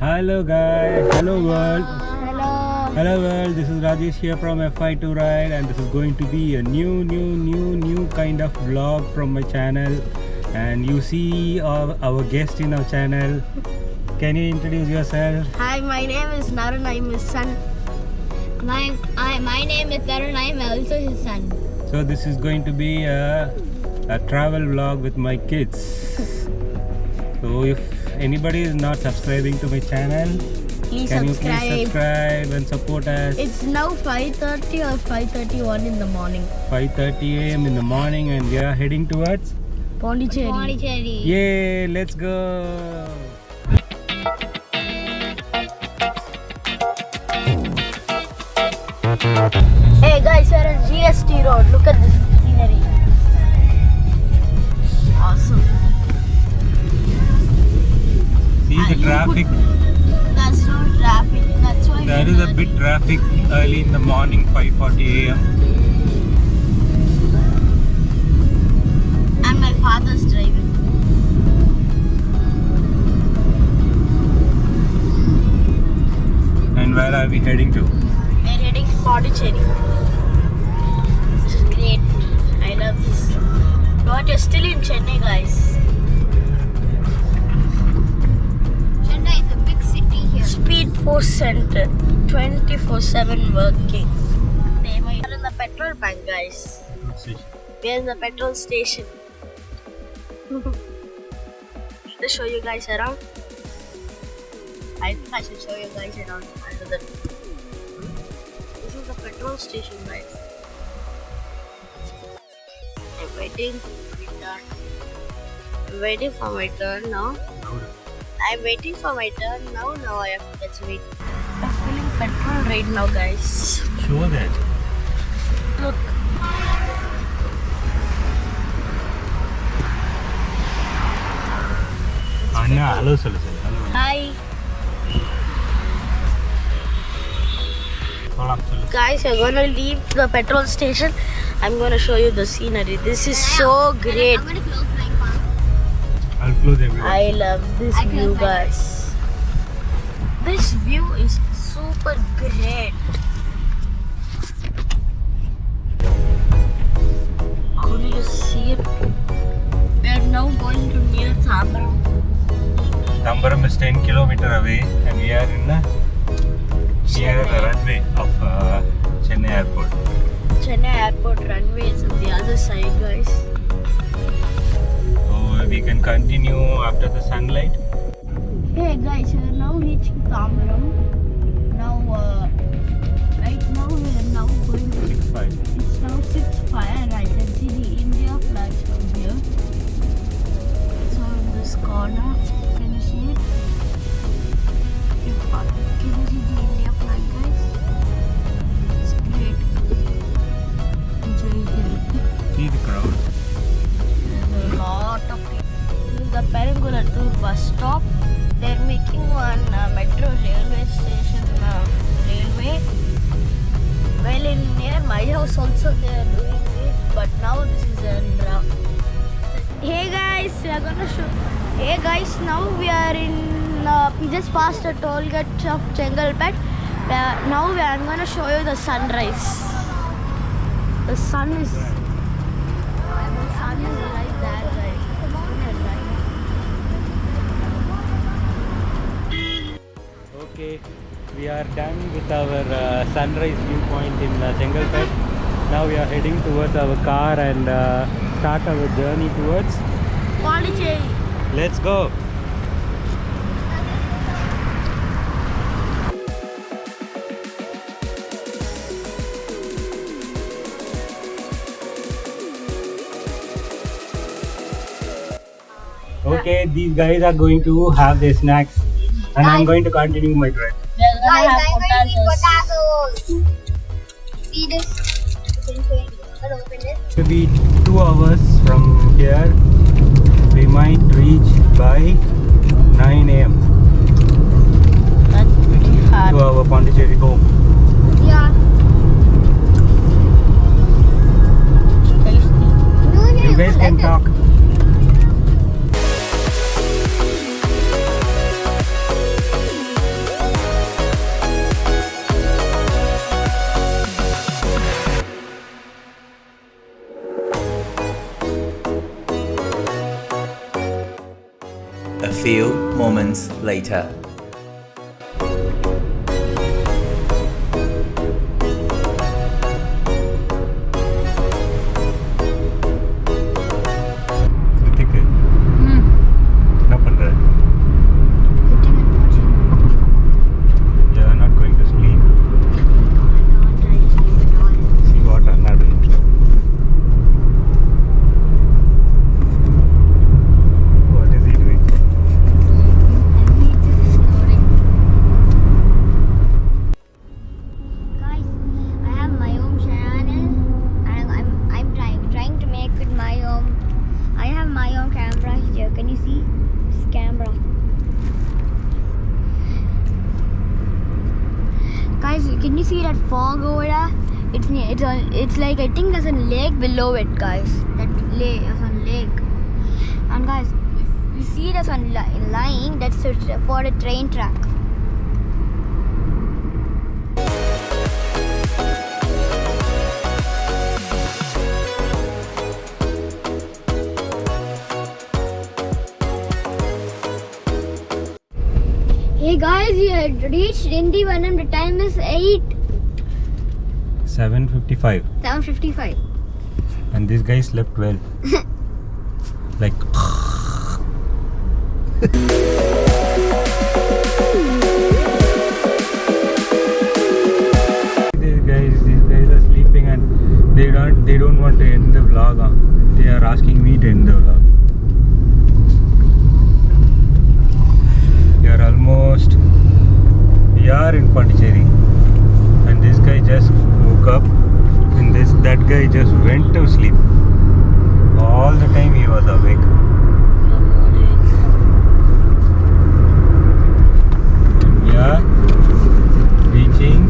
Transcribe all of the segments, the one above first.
Hello guys, hello world. Hello. Hello world, this is Rajesh here from f5toride and this is going to be a new kind of vlog from my channel. And you see our guest in our channel. Can you introduce yourself? Hi, my name is Narun. I'm his son. My name is Tarun. I'm also his son. So this is going to be a travel vlog with my kids. So if anybody is not subscribing to my channel, Please can subscribe. you please subscribe and support us? It's now 5:30 or 5:31 in the morning. 5:30 a.m. in the morning and we are heading towards Pondicherry. Yay, let's go. Hey guys, we're on GST road. Look at this scenery. Awesome. See the traffic. That's not traffic. That's why There is a bit traffic early in the morning, 5:40 a.m. And my father's driving. And where are we heading to? We're heading to Pondicherry. This is great. I love this. But you're still in Chennai, guys. Chennai is a big city here. Speed Post Center, 24/7 working. We are in the petrol bank, guys. We are in the petrol station. Let's show you guys around. I think I should show you guys around. This is the petrol station, guys. I'm waiting for my turn. I'm waiting for my turn now. I'm waiting for my turn now. Now I have to get wait. I'm filling petrol right now, guys. Show that. Look. Anna, hello, hello. Hi. Guys, we're gonna leave the petrol station. I'm gonna show you the scenery. This is so great. I'm gonna close my phone. I'll close everything. I love this I view, close my guys. This view is super great. Could you see it? We are now going to near Tambaram. Tambaram is 10 kilometers away and we are in the near the runway of Chennai airport. Chennai airport runway is on the other side, guys. So we can continue after the sunlight. Hey guys, we are now reaching Tambaram. Now, right now we are now going to. 6:05. It's now 6:05 and I can see the India flags from here. So in this corner, can you see it? Can you see the India flag, guys? It's great. Enjoy it. See the crowd. There's a lot of people. This is the Perangulatur bus stop. They're making one metro railway station railway. Well, in near my house also they are doing it, but now this is a. Hey guys, we are gonna show. Hey guys, now we are in. We just passed the toll gate of Chengalpet. Now I'm gonna show you the sunrise. The sun is. The sun is right there, guys. Okay, we are done with our sunrise viewpoint in Chengalpet. Now we are heading towards our car and start our journey towards Pondicherry. Let's go. Okay, these guys are going to have their snacks and I'm going to continue my drive. We're gonna Guys, have I'm going to eat potatoes. potatoes. See this? You can show you. I'll open it. It will be 2 hours from here. We might reach by 9 a.m. That's pretty hard. to our Pondicherry home. Yeah. Tasty. You guys can talk. few moments later. Ritik, என்ன பண்ற? Sitting and watching. You are not going to sleep. I can't try to sleep at all. See what Anna doing. What is he doing? And he's just snoring. Guys, I have my own channel and I'm trying to make it my own. I have my own camera here. Can you see this camera? Guys, can you see that fog over there? It's like, I think there's a lake below it, guys. That lake is a lake. And guys, if you see there's one line, that's for a train track. Hey guys, you had reached Indivanam. The time is 7:55. 7:55. And this guy slept well. Like. These guys are sleeping and they don't want to end the vlog. They are asking me to end the vlog. We are in Pondicherry, and this guy just woke up, and that guy just went to sleep. All the time he was awake. We are reaching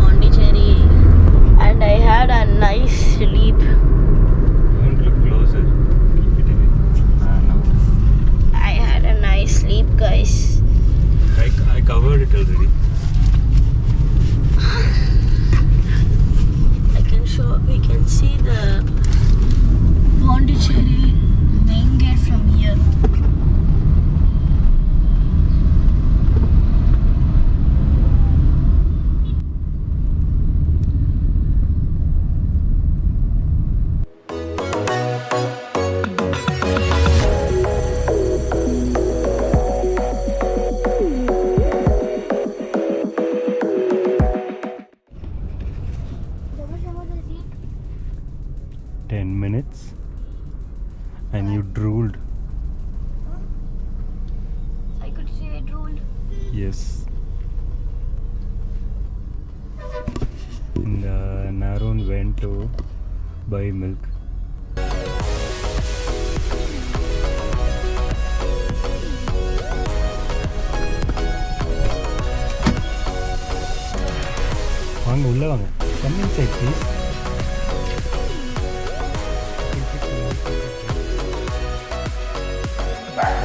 Pondicherry, and I had a nice sleep. Don't look closer. Keep it away. No. I had a nice sleep, guys. I covered it already. We can see the Pondicherry main gate from here. And you drooled. I could say I drooled. Yes. And Narun went to buy milk. வாங்க உள்ள வாங்க. Come inside please.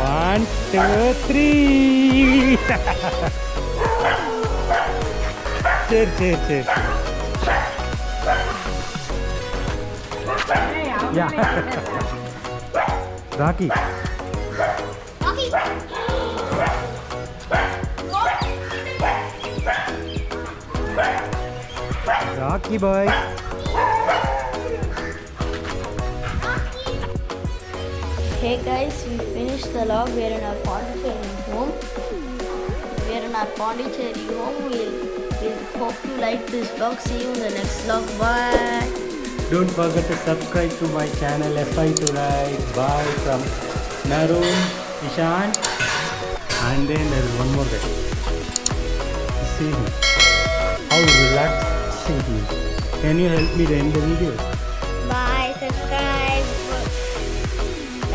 One, two, three. Cheer. Yeah. Rocky. Rocky boy. Hey guys, we finished the log. We are in our Pondicherry home. We'll hope you like this vlog. See you in the next vlog. Bye. Don't forget to subscribe to my channel f5toride. Bye from Narun, Ishan, and then there is one more guy. See him. How relaxing he is. Can you help me to end the video? Bye, subscribe.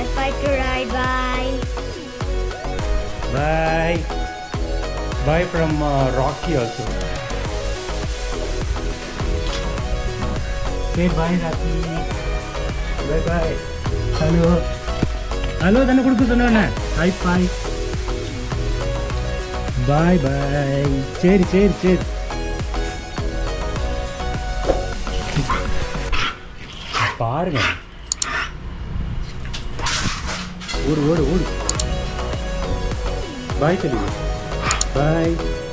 f5toride. Bye. Bye. Bye from Rocky also. Say bye, Rocky. Bye bye. Hello. Hello, tane kudu sonana. High five. Bye bye. Cheer. பாருங்க. ஓடு Bye, Khalil. Bye.